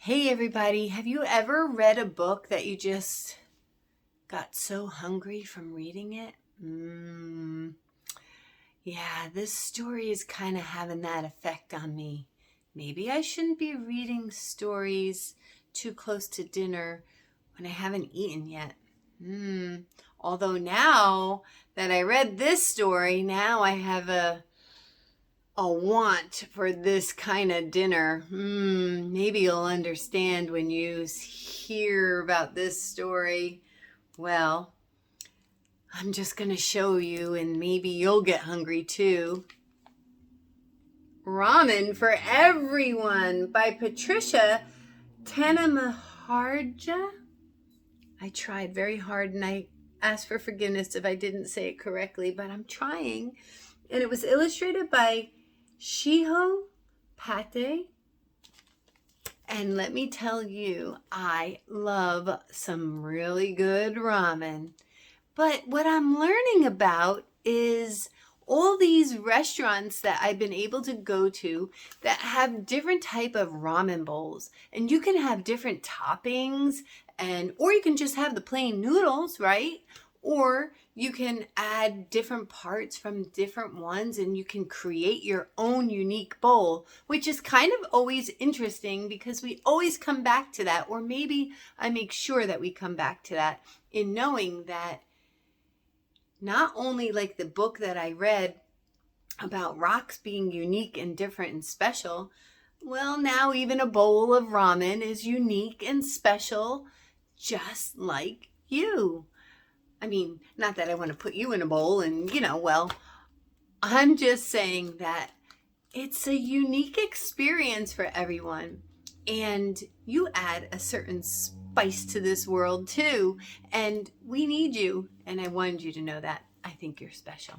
Hey everybody, have you ever read a book that you just got so hungry from reading it? Yeah, this story is kind of having that effect on me. Maybe I shouldn't be reading stories too close to dinner when I haven't eaten yet. Although now that I read this story, now I have a want for this kind of dinner. Maybe you'll understand when you hear about this story. Well, I'm just going to show you and maybe you'll get hungry too. Ramen for Everyone by Patricia Tanumihardja. I tried very hard and I ask for forgiveness if I didn't say it correctly, but I'm trying. And it was illustrated by Hiro. And let me tell you, I love some really good ramen. But what I'm learning about is all these restaurants that I've been able to go to that have different type of ramen bowls. And you can have different toppings or you can just have the plain noodles, right? Or you can add different parts from different ones and you can create your own unique bowl, which is kind of always interesting because we always come back to that, or maybe I make sure that we come back to that in knowing that not only like the book that I read about rocks being unique and different and special, well, now even a bowl of ramen is unique and special, just like you. I mean, not that I want to put you in a bowl and, well, I'm just saying that it's a unique experience for everyone. And you add a certain spice to this world too. And we need you. And I wanted you to know that. I think you're special.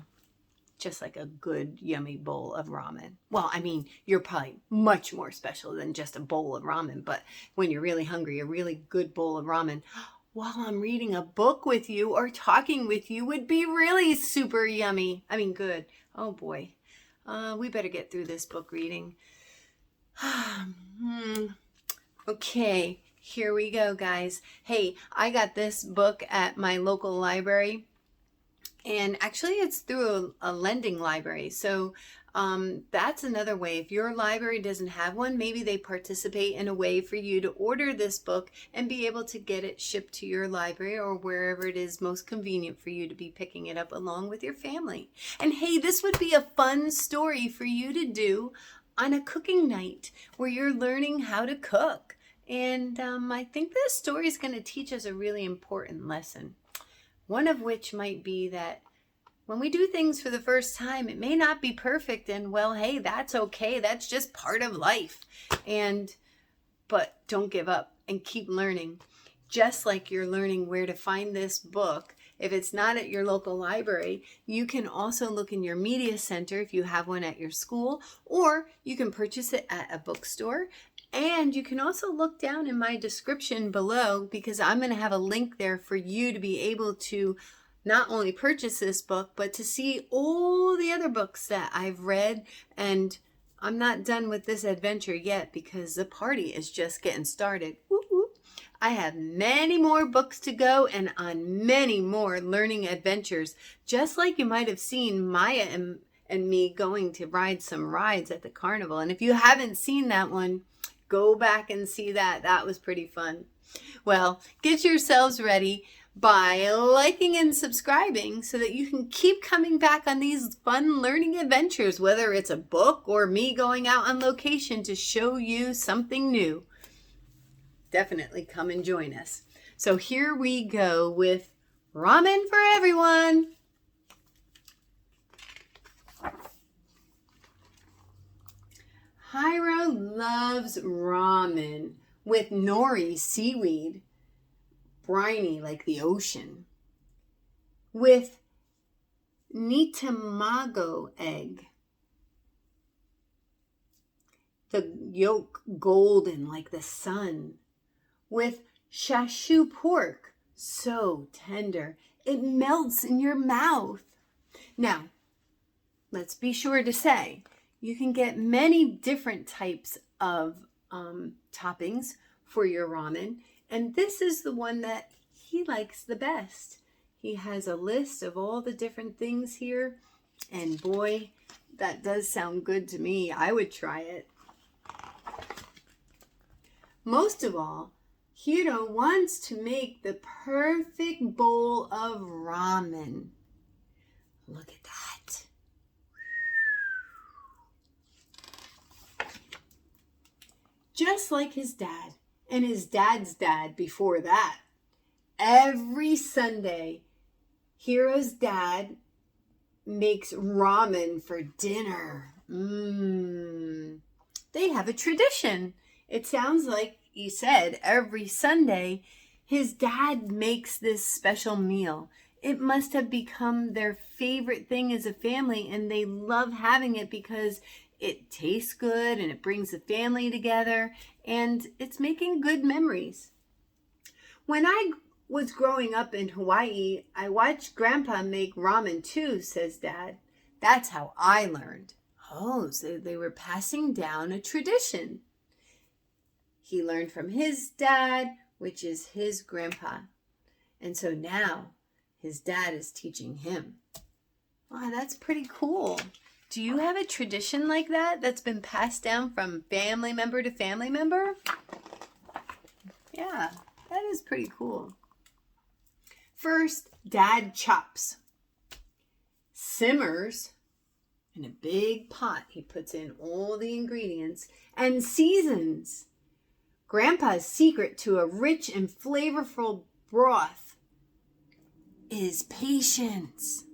Just like a good, yummy bowl of ramen. Well, I mean, you're probably much more special than just a bowl of ramen. But when you're really hungry, a really good bowl of ramen while I'm reading a book with you or talking with you would be really super yummy. I mean, good. Oh boy. We better get through this book reading. Okay, here we go, guys. Hey, I got this book at my local library. And actually it's through a lending library. So that's another way. If your library doesn't have one, maybe they participate in a way for you to order this book and be able to get it shipped to your library or wherever it is most convenient for you to be picking it up along with your family. And hey, this would be a fun story for you to do on a cooking night where you're learning how to cook. And I think this story is going to teach us a really important lesson. One of which might be that when we do things for the first time, it may not be perfect, and well, hey, that's okay. That's just part of life. But don't give up and keep learning. Just like you're learning where to find this book. If it's not at your local library, you can also look in your media center if you have one at your school, or you can purchase it at a bookstore. And you can also look down in my description below because I'm going to have a link there for you to be able to not only purchase this book, but to see all the other books that I've read. And I'm not done with this adventure yet because the party is just getting started. Woo-hoo. I have many more books to go and on many more learning adventures, just like you might have seen Maya and me going to ride some rides at the carnival. And if you haven't seen that one, go back and see that. That was pretty fun. Well, get yourselves ready by liking and subscribing so that you can keep coming back on these fun learning adventures, whether it's a book or me going out on location to show you something new. Definitely come and join us. So here we go with Ramen for Everyone. Hiro loves ramen with nori seaweed, briny like the ocean, with nitamago egg, the yolk golden like the sun, with chashu pork, so tender, it melts in your mouth. Now, let's be sure to say, you can get many different types of toppings for your ramen. And this is the one that he likes the best. He has a list of all the different things here. And boy, that does sound good to me. I would try it. Most of all, Hiro wants to make the perfect bowl of ramen. Look at that. Just like his dad and his dad's dad before that. Every Sunday, Hiro's dad makes ramen for dinner. They have a tradition. It sounds like he said every Sunday, his dad makes this special meal. It must have become their favorite thing as a family, and they love having it because it tastes good and it brings the family together, and it's making good memories. When I was growing up in Hawaii, I watched Grandpa make ramen too, says Dad. That's how I learned. Oh, so they were passing down a tradition. He learned from his dad, which is his grandpa. And so now his dad is teaching him. Wow, that's pretty cool. Do you have a tradition like that that's been passed down from family member to family member? Yeah, that is pretty cool. First, Dad chops, simmers in a big pot. He puts in all the ingredients and seasons. Grandpa's secret to a rich and flavorful broth is patience.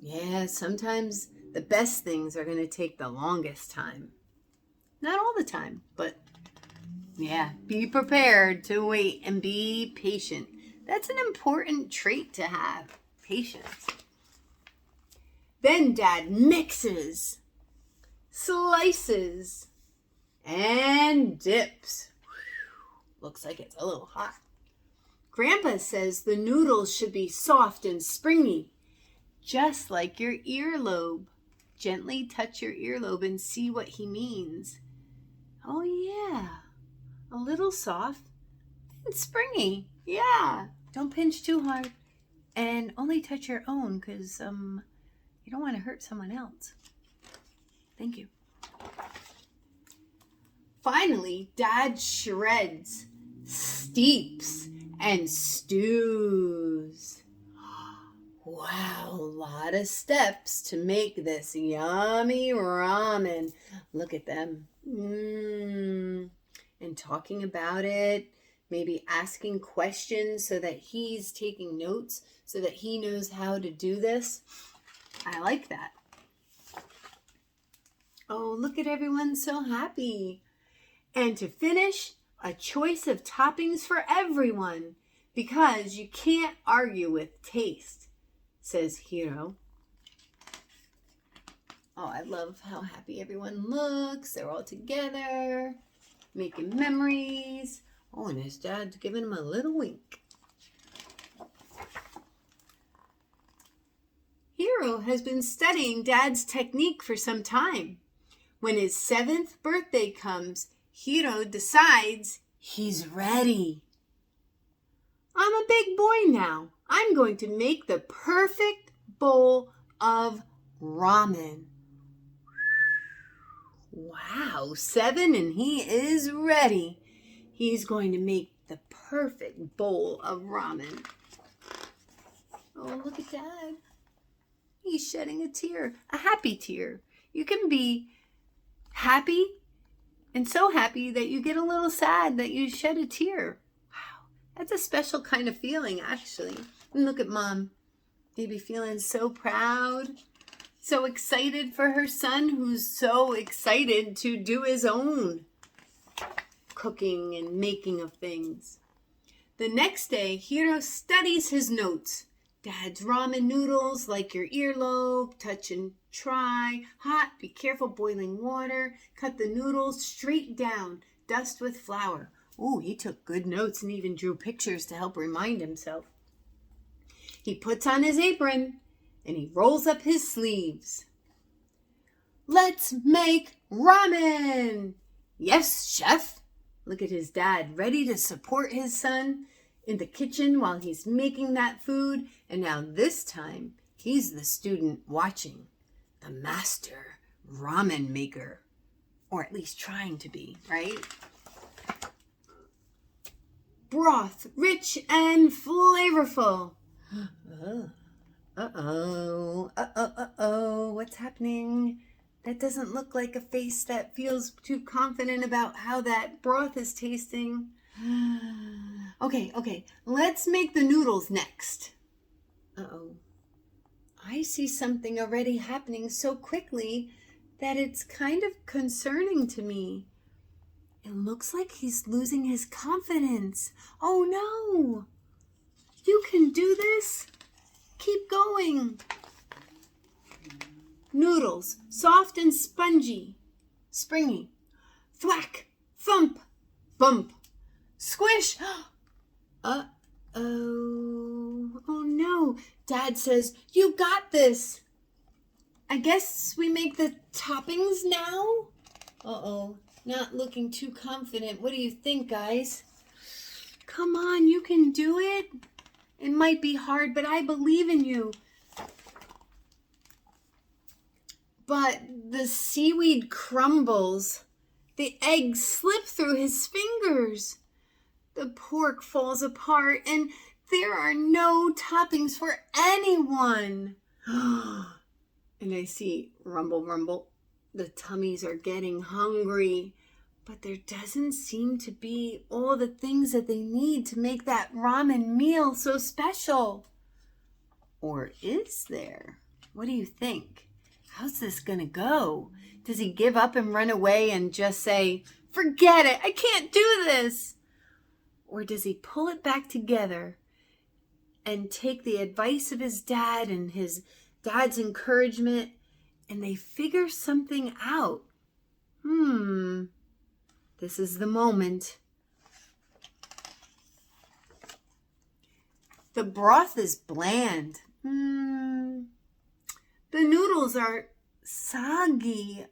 Yeah, sometimes the best things are going to take the longest time. Not all the time, but yeah, be prepared to wait and be patient. That's an important trait to have, patience. Then Dad mixes, slices, and dips. Looks like it's a little hot. Grandpa says the noodles should be soft and springy, just like your earlobe. Gently touch your earlobe and see what he means. Oh yeah, a little soft and springy. Yeah, don't pinch too hard and only touch your own because you don't want to hurt someone else. Thank you. Finally, Dad shreds, steeps, and stews. Wow, a lot of steps to make this yummy ramen. Look at them. And talking about it, maybe asking questions so that he's taking notes so that he knows how to do this. I like that. Oh, look at everyone so happy. And to finish, a choice of toppings for everyone because you can't argue with taste, says Hiro. Oh, I love how happy everyone looks. They're all together, making memories. Oh, and his dad's giving him a little wink. Hiro has been studying Dad's technique for some time. When his 7th birthday comes, Hiro decides he's ready. I'm a big boy now. I'm going to make the perfect bowl of ramen. Wow, 7 and he is ready. He's going to make the perfect bowl of ramen. Oh, look at Dad. He's shedding a tear, a happy tear. You can be happy and so happy that you get a little sad that you shed a tear. Wow, that's a special kind of feeling, actually. And look at Mom, maybe feeling so proud, so excited for her son who's so excited to do his own cooking and making of things. The next day, Hiro studies his notes. Dad's ramen noodles, like your earlobe, touch and try, hot, be careful, boiling water, cut the noodles straight down, dust with flour. Ooh, he took good notes and even drew pictures to help remind himself. He puts on his apron and he rolls up his sleeves. Let's make ramen! Yes, chef. Look at his dad, ready to support his son in the kitchen while he's making that food. And now this time, he's the student watching, the master ramen maker, or at least trying to be, right? Broth, rich and flavorful. Uh-oh, what's happening? That doesn't look like a face that feels too confident about how that broth is tasting. Okay, let's make the noodles next. Uh-oh. I see something already happening so quickly that it's kind of concerning to me. It looks like he's losing his confidence. Oh no! You can do this! Keep going! Noodles, soft and spongy, springy. Thwack, thump, bump, squish. Uh-oh. Oh no. Dad says, you got this. I guess we make the toppings now? Uh-oh. Not looking too confident. What do you think, guys? Come on, you can do it. It might be hard, but I believe in you. But the seaweed crumbles. The eggs slip through his fingers. The pork falls apart, and there are no toppings for anyone. And I see rumble, rumble. The tummies are getting hungry, but there doesn't seem to be all the things that they need to make that ramen meal so special. Or is there? What do you think? How's this gonna go? Does he give up and run away and just say, forget it, I can't do this? Or does he pull it back together and take the advice of his dad and his dad's encouragement, and they figure something out? This is the moment. The broth is bland. The noodles are soggy.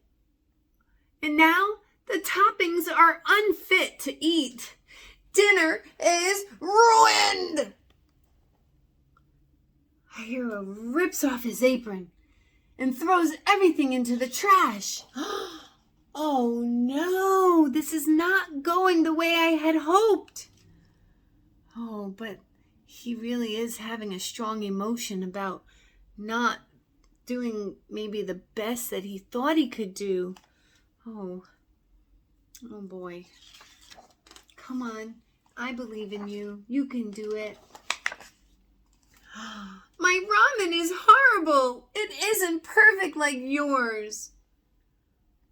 And now the toppings are unfit to eat. Dinner is ruined. Hiro rips off his apron and throws everything into the trash. Oh no, this is not going the way I had hoped. Oh, but he really is having a strong emotion about not doing maybe the best that he thought he could do. Oh boy. Come on, I believe in you. You can do it. My ramen is horrible. It isn't perfect like yours.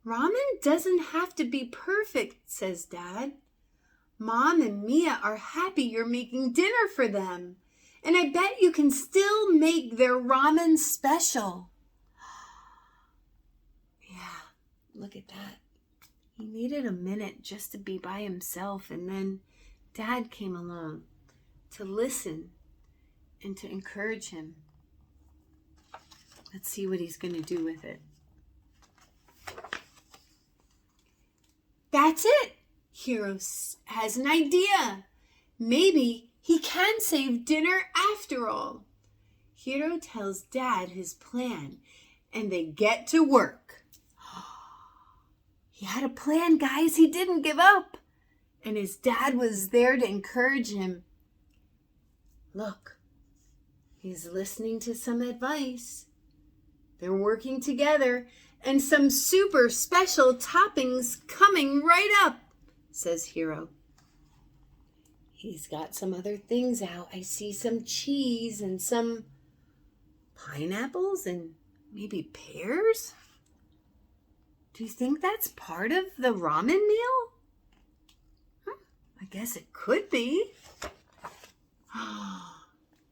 Ramen doesn't have to be perfect, says Dad. Mom and Mia are happy you're making dinner for them. And I bet you can still make their ramen special. Yeah, look at that. He needed a minute just to be by himself, and then Dad came along to listen and to encourage him. Let's see what he's going to do with it. That's it. Hiro has an idea. Maybe he can save dinner after all. Hiro tells Dad his plan, and they get to work. He had a plan, guys. He didn't give up. And his dad was there to encourage him. Look, he's listening to some advice. They're working together, and some super special toppings coming right up, says Hiro. He's got some other things out. I see some cheese and some pineapples and maybe pears. Do you think that's part of the ramen meal? I guess it could be.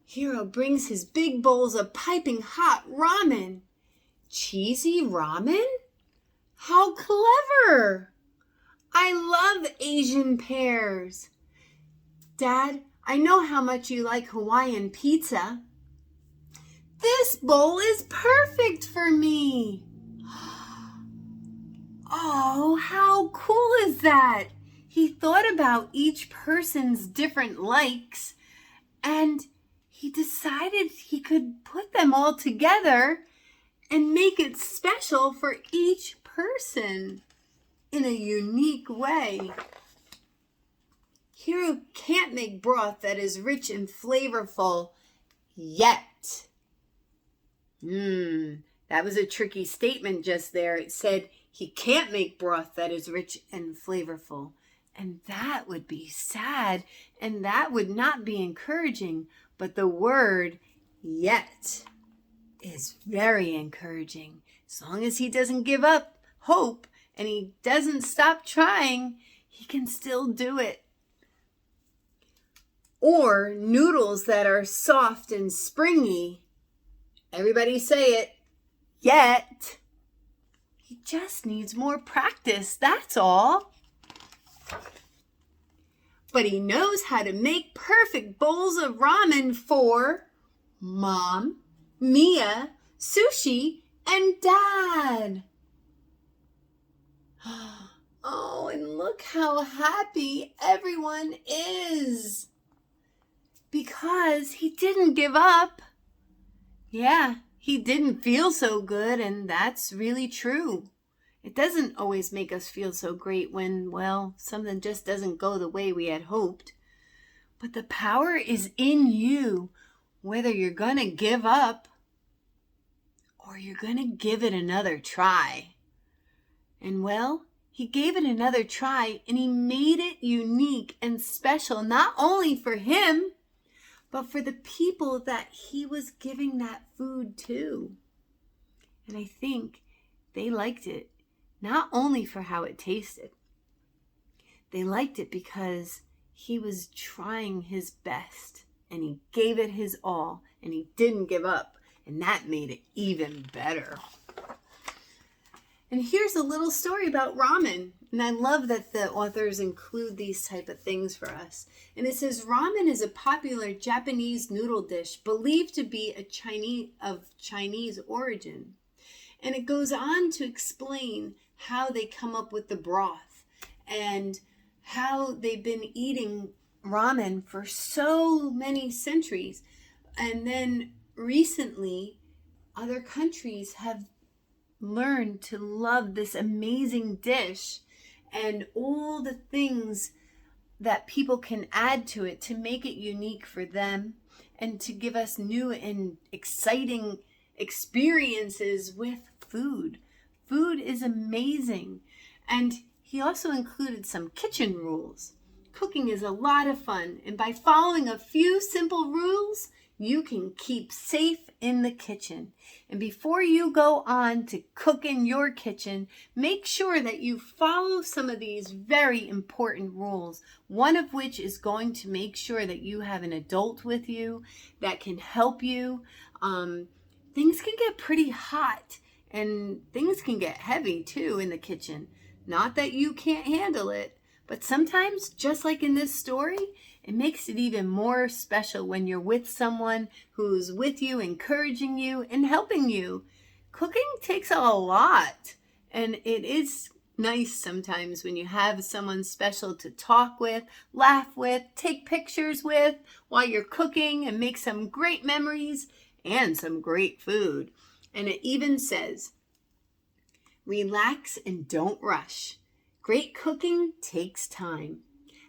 Hiro brings his big bowls of piping hot ramen. Cheesy ramen? How clever! I love Asian pears. Dad, I know how much you like Hawaiian pizza. This bowl is perfect for me. Oh, how cool is that? he thought about each person's different likes, and he decided he could put them all together and make it special for each person in a unique way. Hiro can't make broth that is rich and flavorful yet. That was a tricky statement just there. It said he can't make broth that is rich and flavorful. And that would be sad, and that would not be encouraging. But the word yet is very encouraging. As long as he doesn't give up hope and he doesn't stop trying, he can still do it. Or noodles that are soft and springy. Everybody say it. Yet. He just needs more practice, that's all. But he knows how to make perfect bowls of ramen for Mom, Mia, Sushi, and Dad. Oh, and look how happy everyone is. Because he didn't give up. Yeah, he didn't feel so good, and that's really true. It doesn't always make us feel so great when, well, something just doesn't go the way we had hoped. But the power is in you, whether you're going to give up or you're going to give it another try. And well, he gave it another try, and he made it unique and special, not only for him, but for the people that he was giving that food to. And I think they liked it, not only for how it tasted. They liked it because he was trying his best, and he gave it his all, and he didn't give up, and that made it even better. And here's a little story about ramen. And I love that the authors include these type of things for us. And it says, ramen is a popular Japanese noodle dish believed to be of Chinese origin. And it goes on to explain how they come up with the broth and how they've been eating ramen for so many centuries. And then recently, other countries have learned to love this amazing dish and all the things that people can add to it to make it unique for them and to give us new and exciting experiences with food. Food is amazing. And he also included some kitchen rules. Cooking is a lot of fun, and by following a few simple rules, you can keep safe in the kitchen. And before you go on to cook in your kitchen, make sure that you follow some of these very important rules. One of which is going to make sure that you have an adult with you that can help you. Things can get pretty hot, and things can get heavy too in the kitchen. Not that you can't handle it, but sometimes, just like in this story, it makes it even more special when you're with someone who's with you, encouraging you, and helping you. Cooking takes a lot, and it is nice sometimes when you have someone special to talk with, laugh with, take pictures with while you're cooking, and make some great memories and some great food. And it even says, relax and don't rush. Great cooking takes time.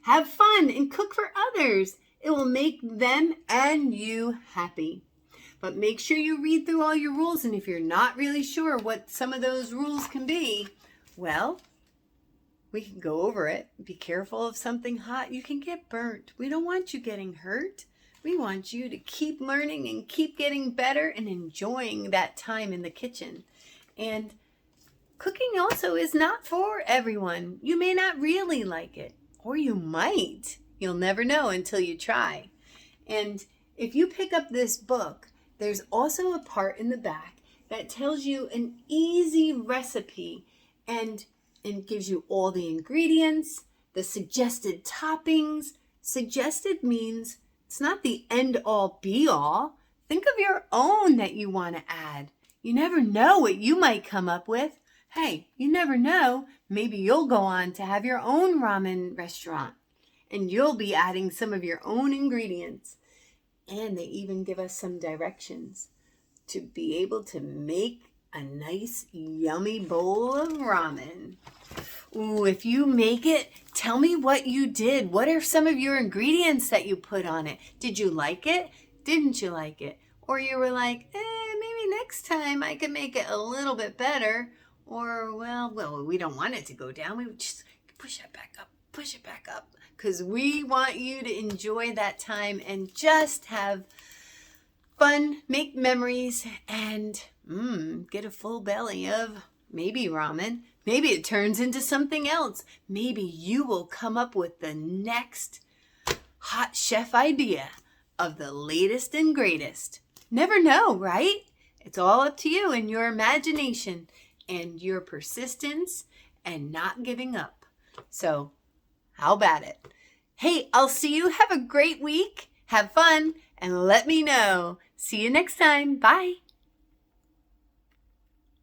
Have fun and cook for others. It will make them and you happy. But make sure you read through all your rules, and if you're not really sure what some of those rules can be, well, we can go over it. Be careful of something hot. You can get burnt. We don't want you getting hurt. We want you to keep learning and keep getting better and enjoying that time in the kitchen. And cooking also is not for everyone. You may not really like it, or you might. You'll never know until you try. And if you pick up this book, there's also a part in the back that tells you an easy recipe and gives you all the ingredients, the suggested toppings. Suggested means it's not the end-all be-all. Think of your own that you want to add. You never know what you might come up with. Hey, you never know. Maybe you'll go on to have your own ramen restaurant and you'll be adding some of your own ingredients. And they even give us some directions to be able to make a nice, yummy bowl of ramen. Ooh, if you make it, tell me what you did. What are some of your ingredients that you put on it? Did you like it? Didn't you like it? Or you were like, maybe next time I can make it a little bit better. Or, well, we don't want it to go down. We would just push it back up, push it back up. Because we want you to enjoy that time and just have fun, make memories, and get a full belly of maybe ramen. Maybe it turns into something else. Maybe you will come up with the next hot chef idea of the latest and greatest. Never know, right? It's all up to you and your imagination and your persistence and not giving up. So, how about it? Hey, I'll see you. Have a great week. Have fun and let me know. See you next time. Bye.